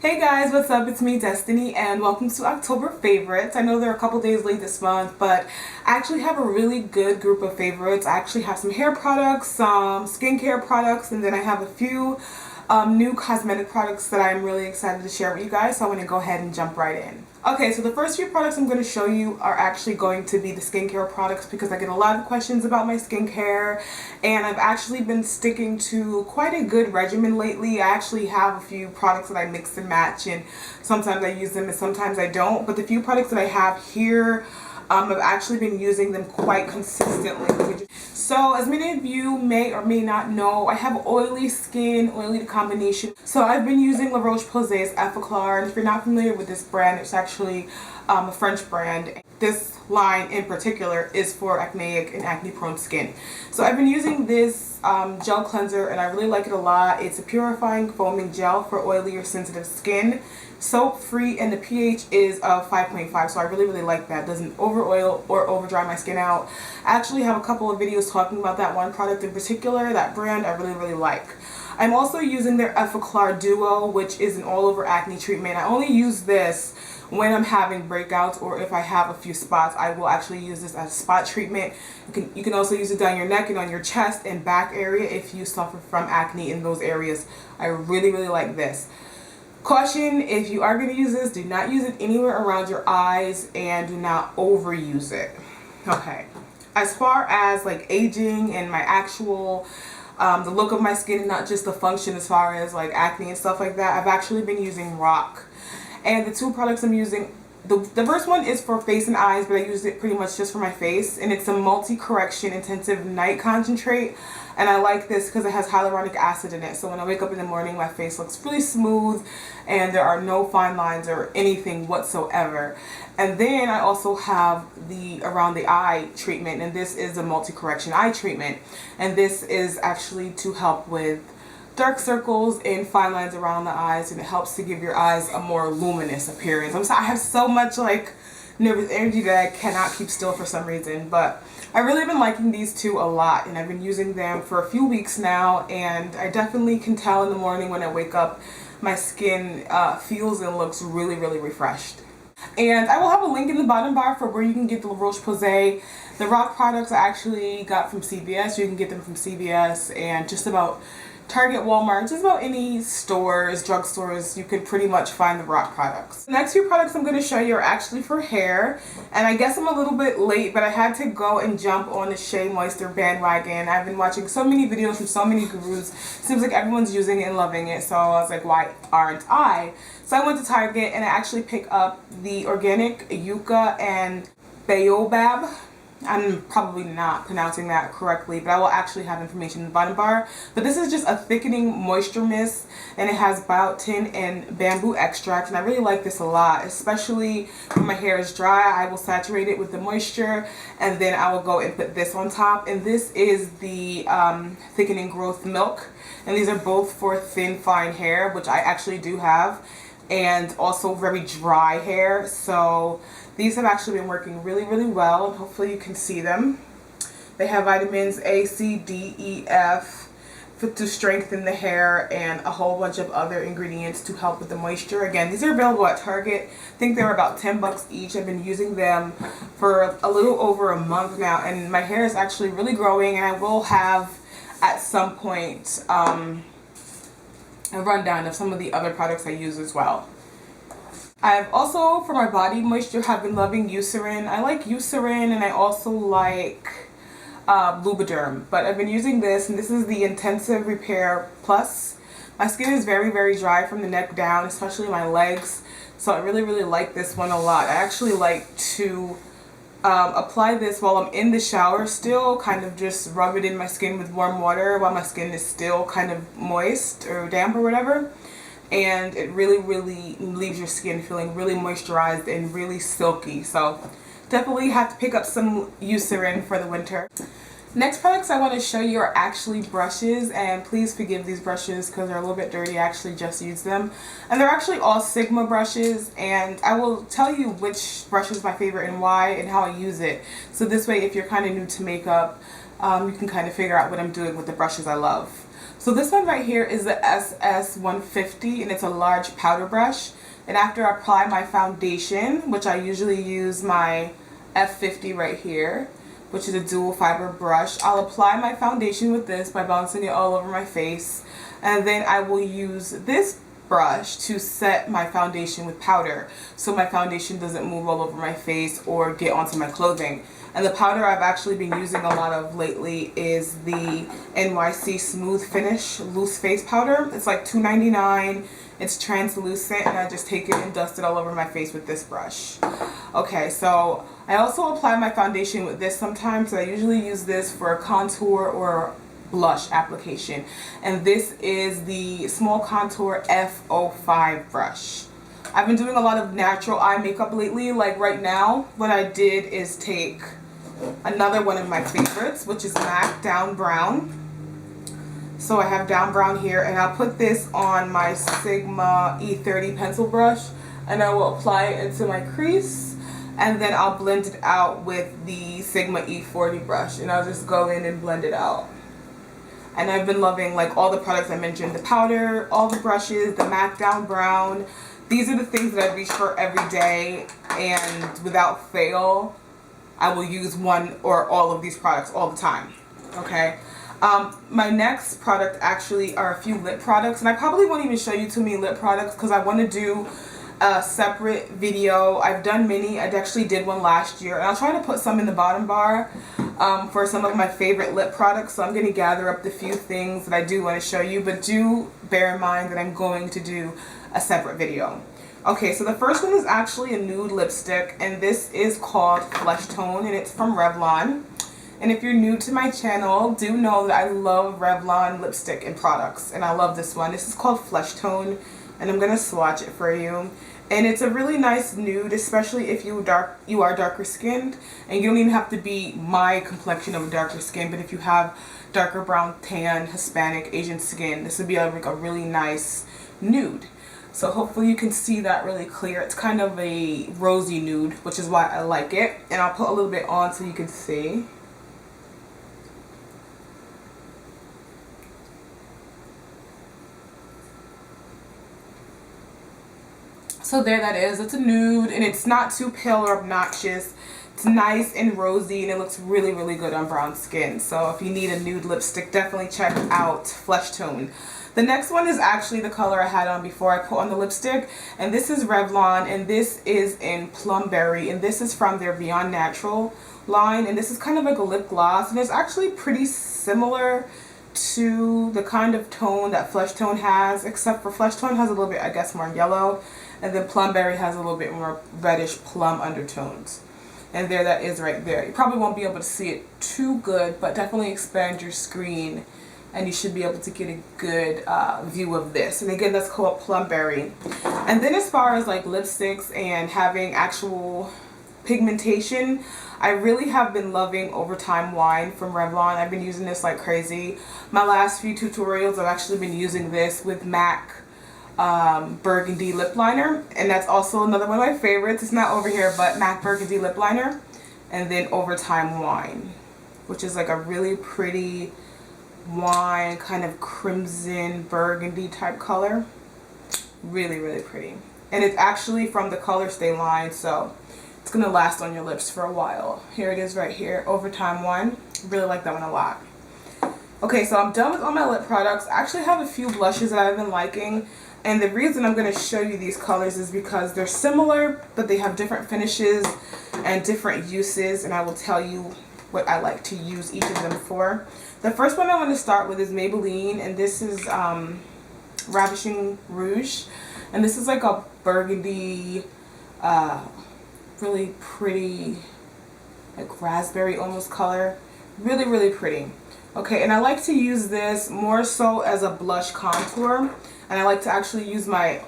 Hey guys, what's up? It's me, Destiny, and welcome to October favorites. I know they're a couple days late this month, but I actually have a really good group of favorites. I actually have some hair products, some skincare products, and then I have a few new cosmetic products that I'm really excited to share with you guys, so I want to go ahead and jump right in. Okay, so the first few products I'm going to show you are actually going to be the skincare products because I get a lot of questions about my skincare, and I've actually been sticking to quite a good regimen lately. I actually have a few products that I mix and match, and sometimes I use them and sometimes I don't, but the few products that I have here, I've actually been using them quite consistently. So as many of you may or may not know, I have oily skin, oily combination. So I've been using La Roche-Posay's Effaclar, and if you're not familiar with this brand, it's actually a French brand. This line in particular is for acneic and acne prone skin. So I've been using this gel cleanser and I really like it a lot. It's a purifying foaming gel for oily or sensitive skin. Soap free, and the pH is 5.5, so I really like that. It doesn't over oil or over dry my skin out. I actually have a couple of videos talking about that one product in particular. That brand I really like. I'm also using their Effaclar Duo, which is an all over acne treatment. I only use this when I'm having breakouts or if I have a few spots. I will actually use this as a spot treatment. You can also use it down your neck and on your chest and back area if you suffer from acne in those areas. I really like this. Caution, if you are going to use this, do not use it anywhere around your eyes and do not overuse it. Okay, as far as like aging and my actual the look of my skin and not just the function as far as like acne and stuff like that, I've actually been using Rock. And the two products I'm using, the first one is for face and eyes, but I use it pretty much just for my face, and it's a multi-correction intensive night concentrate. And I like this because it has hyaluronic acid in it, so when I wake up in the morning my face looks really smooth and there are no fine lines or anything whatsoever. And then I also have the around the eye treatment, and this is a multi-correction eye treatment, and this is actually to help with dark circles and fine lines around the eyes, and it helps to give your eyes a more luminous appearance. I have so much like nervous energy that I cannot keep still for some reason, but I've really been liking these two a lot, and I've been using them for a few weeks now, and I definitely can tell in the morning when I wake up my skin feels and looks really refreshed. And I will have a link in the bottom bar for where you can get the La Roche-Posay. The Rock products I actually got from CVS. You can get them from CVS and just about Target, Walmart, just about any stores, drugstores, you can pretty much find the Rock products. The next few products I'm going to show you are actually for hair, and I guess I'm a little bit late, but I had to go and jump on the Shea Moisture bandwagon. I've been watching so many videos from so many gurus. Seems like everyone's using it and loving it, so I was like, why aren't I? So I went to Target and I actually picked up the organic yucca and baobab. I'm probably not pronouncing that correctly, but I will actually have information in the bottom bar. But this is just a thickening moisture mist, and it has biotin and bamboo extract, and I really like this a lot, especially when my hair is dry. I will saturate it with the moisture, and then I will go and put this on top. And this is the thickening growth milk, and these are both for thin, fine hair, which I actually do have, and also very dry hair. So these have actually been working really well, and hopefully you can see them. They have vitamins A, C, D, E, F to strengthen the hair, and a whole bunch of other ingredients to help with the moisture. Again, these are available at Target. I think they're about 10 bucks each. I've been using them for a little over a month now, and my hair is actually really growing, and I will have at some point a rundown of some of the other products I use as well. I've also, for my body moisture, have been loving Eucerin. I like Eucerin, and I also like Lubriderm, but I've been using this, and this is the Intensive Repair Plus. My skin is very dry from the neck down, especially my legs, so I really like this one a lot. I actually like to apply this while I'm in the shower still, kind of just rub it in my skin with warm water while my skin is still kind of moist or damp or whatever. And it really leaves your skin feeling really moisturized and really silky. So definitely have to pick up some Eucerin for the winter. Next products I want to show you are actually brushes, and please forgive these brushes because they're a little bit dirty. I actually just used them, and they're actually all Sigma brushes, and I will tell you which brush is my favorite and why and how I use it. So this way, if you're kind of new to makeup, you can kind of figure out what I'm doing with the brushes I love. So this one right here is the SS150, and it's a large powder brush. And after I apply my foundation, which I usually use my F50 right here, which is a dual fiber brush, I'll apply my foundation with this by bouncing it all over my face. And then I will use this brush to set my foundation with powder so my foundation doesn't move all over my face or get onto my clothing. And the powder I've actually been using a lot of lately is the NYC Smooth Finish Loose Face Powder. It's like $2.99. It's translucent, and I just take it and dust it all over my face with this brush. Okay, so I also apply my foundation with this sometimes. I usually use this for a contour or blush application. And this is the Small Contour F05 brush. I've been doing a lot of natural eye makeup lately. Like right now, what I did is take another one of my favorites, which is MAC Down Brown. So I have Down Brown here, and I'll put this on my Sigma E30 pencil brush, and I will apply it into my crease, and then I'll blend it out with the Sigma E40 brush, and I'll just go in and blend it out. And I've been loving like all the products I mentioned, the powder, all the brushes, the MAC Down Brown. These are the things that I reach for every day, and without fail, I will use one or all of these products all the time. Okay. My next product actually are a few lip products, and I probably won't even show you too many lip products because I want to do a separate video. I've done many. I actually did one last year, and I'll try to put some in the bottom bar for some of my favorite lip products. So I'm going to gather up the few things that I do want to show you, but do bear in mind that I'm going to do a separate video. Okay, so the first one is actually a nude lipstick, and this is called Flesh Tone, and it's from Revlon. And if you're new to my channel, do know that I love Revlon lipstick and products, and I love this one. This is called Flesh Tone, and I'm going to swatch it for you. And it's a really nice nude, especially if you are darker skinned, and you don't even have to be my complexion of darker skin, but if you have darker brown, tan, Hispanic, Asian skin, this would be like a really nice nude. So hopefully you can see that really clear. It's kind of a rosy nude, which is why I like it. And I'll put a little bit on so you can see. So there that is. It's a nude, and it's not too pale or obnoxious. It's nice and rosy, and it looks really, really good on brown skin. So if you need a nude lipstick, definitely check out Flesh Tone. The next one is actually the color I had on before I put on the lipstick, and this is Revlon, and this is in Plumberry, and this is from their Beyond Natural line, and this is kind of like a lip gloss, and it's actually pretty similar to the kind of tone that Flesh Tone has, except for Flesh Tone has a little bit, I guess, more yellow, and then Plumberry has a little bit more reddish plum undertones. And there that is right there. You probably won't be able to see it too good, but definitely expand your screen and you should be able to get a good view of this. And again, that's called Plumberry. And then as far as like lipsticks and having actual pigmentation, I really have been loving Overtime Wine from Revlon. I've been using this like crazy. My last few tutorials I've actually been using this with MAC Burgundy lip liner, and that's also another one of my favorites. It's not over here, but MAC Burgundy lip liner, and then Overtime Wine, which is like a really pretty wine, kind of crimson burgundy type color. Really, really pretty. And it's actually from the Color Stay line, so it's gonna last on your lips for a while. Here it is right here, Overtime Wine. Really like that one a lot. Okay, so I'm done with all my lip products. I actually have a few blushes that I've been liking, and the reason I'm going to show you these colors is because they're similar, but they have different finishes and different uses, and I will tell you what I like to use each of them for. The first one I want to start with is Maybelline, and this is Ravishing Rouge, and this is like a burgundy, really pretty, like raspberry almost color. Really, really pretty. Okay, and I like to use this more so as a blush contour, and I like to actually use my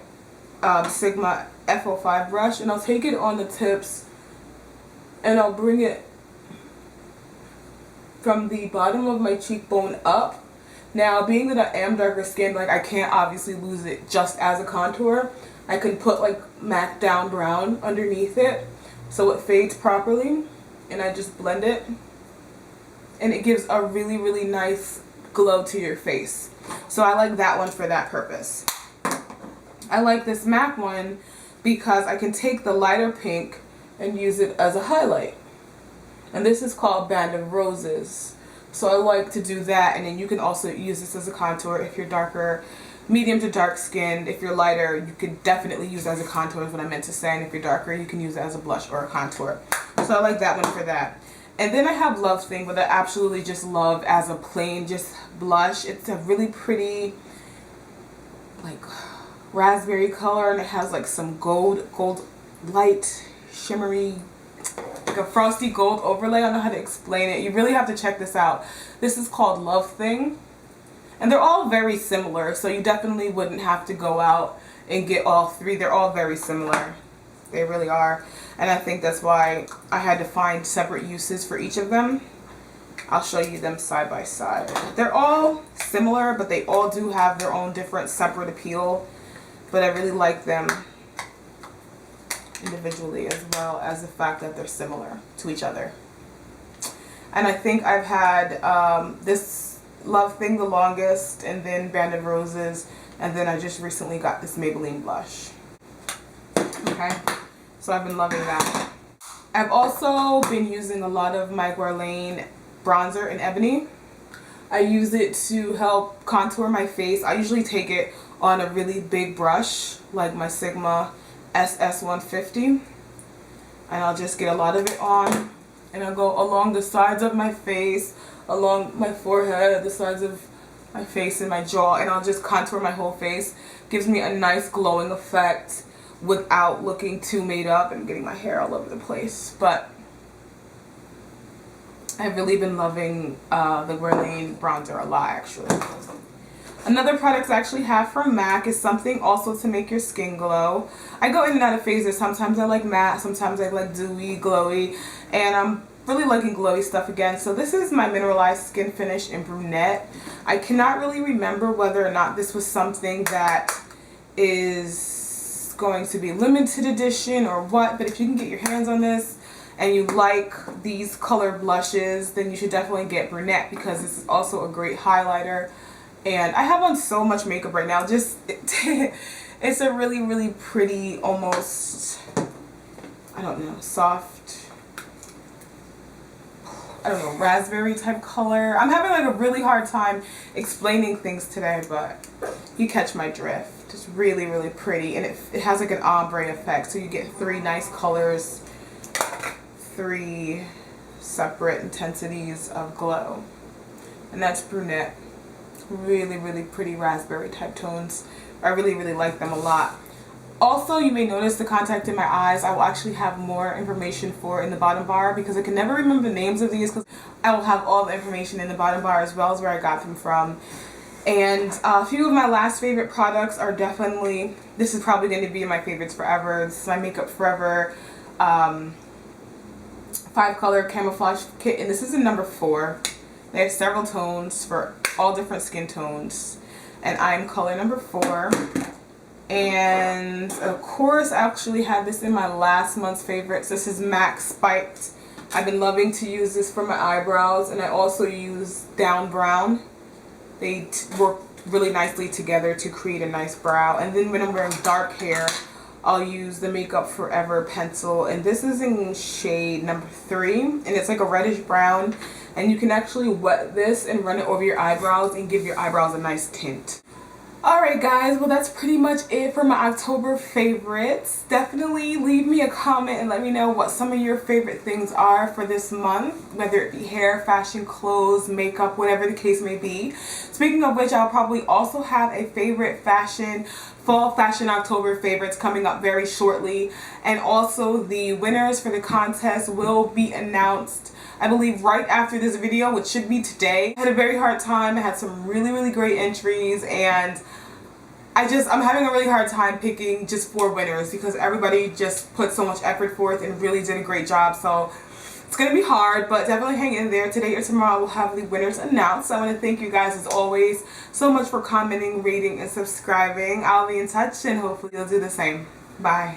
Sigma F05 brush, and I'll take it on the tips and I'll bring it from the bottom of my cheekbone up. Now, being that I am darker skinned, like I can't obviously lose it just as a contour. I can put like MAC Down Brown underneath it so it fades properly, and I just blend it. And it gives a really, really nice glow to your face. So I like that one for that purpose. I like this MAC one because I can take the lighter pink and use it as a highlight. And this is called Band of Roses. So I like to do that, and then you can also use this as a contour if you're darker, medium to dark skinned. If you're lighter, you could definitely use it as a contour is what I meant to say, and if you're darker, you can use it as a blush or a contour. So I like that one for that. And then I have Love Thing, but I absolutely just love as a plain just blush. It's a really pretty like raspberry color, and it has like some gold light shimmery, like a frosty gold overlay. I don't know how to explain it. You really have to check this out. This is called Love Thing, and they're all very similar, so you definitely wouldn't have to go out and get all three. They're all very similar. They really are, and I think that's why I had to find separate uses for each of them. I'll show you them side by side. They're all similar, but they all do have their own different separate appeal, but I really like them individually as well as the fact that they're similar to each other. And I think I've had this Love Thing the longest, and then Band of Roses, and then I just recently got this Maybelline blush. Okay, so I've been loving that. I've also been using a lot of my Guerlain bronzer in Ebony. I use it to help contour my face. I usually take it on a really big brush like my Sigma SS150, and I'll just get a lot of it on, and I'll go along the sides of my face, along my forehead, the sides of my face and my jaw, and I'll just contour my whole face. Gives me a nice glowing effect without looking too made up and getting my hair all over the place. But I've really been loving the Guerlain bronzer a lot, actually. Another product I actually have from MAC is something also to make your skin glow. I go in and out of phases. Sometimes I like matte, sometimes I like dewy, glowy, and I'm really liking glowy stuff again. So this is my Mineralized Skin Finish in Brunette. I cannot really remember whether or not this was something that is going to be limited edition or what, but if you can get your hands on this and you like these color blushes, then you should definitely get Brunette, because this is also a great highlighter. And I have on so much makeup right now. Just it's a really, really pretty, almost, I don't know, soft, I don't know, raspberry type color. I'm having like a really hard time explaining things today, but you catch my drift. Just really, really pretty, and it has like an ombre effect, so you get three nice colors, three separate intensities of glow, and that's Brunette. Really, really pretty raspberry type tones. I really, really like them a lot. Also, you may notice the contact in my eyes I will actually have more information for in the bottom bar, because I can never remember the names of these, because I will have all the information in the bottom bar as well as where I got them from. And a few of my last favorite products are definitely, this is probably going to be my favorites forever. This is my Makeup Forever 5-color camouflage kit, and this is in number 4. They have several tones for all different skin tones, and I'm color number 4. And of course, I actually had this in my last month's favorites. This is MAC Spiked. I've been loving to use this for my eyebrows, and I also use Down Brown. They work really nicely together to create a nice brow. And then when I'm wearing dark hair, I'll use the Makeup Forever pencil, and this is in shade number 3, and it's like a reddish brown, and you can actually wet this and run it over your eyebrows and give your eyebrows a nice tint. Alright guys, well that's pretty much it for my October favorites. Definitely leave me a comment and let me know what some of your favorite things are for this month, whether it be hair, fashion, clothes, makeup, whatever the case may be. Speaking of which, I'll probably also have a favorite fashion, fall fashion October favorites coming up very shortly, and also the winners for the contest will be announced, I believe, right after this video, which should be today. I had a very hard time. I had some really, really great entries, and I'm having a really hard time picking just 4 winners, because everybody just put so much effort forth and really did a great job. So it's going to be hard, but definitely hang in there. Today or tomorrow we'll have the winners announced. I want to thank you guys as always so much for commenting, rating, and subscribing. I'll be in touch, and hopefully you'll do the same. Bye.